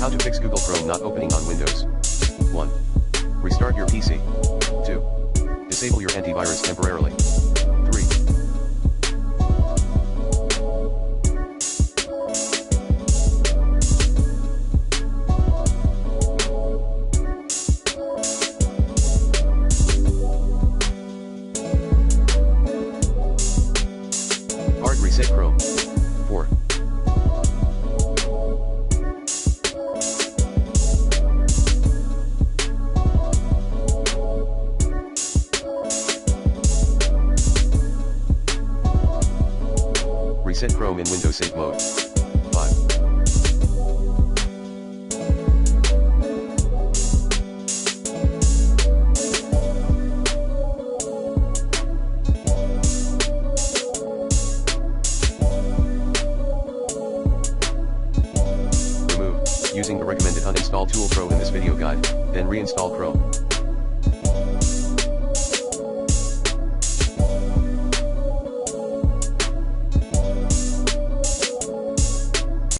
How to fix Google Chrome not opening on Windows. 1. Restart your PC. 2. Disable your antivirus temporarily. 3. Hard reset Chrome. 4. Reset Chrome in Windows Safe Mode. 5. Remove, using the recommended uninstall tool Pro in this video guide, then reinstall Chrome.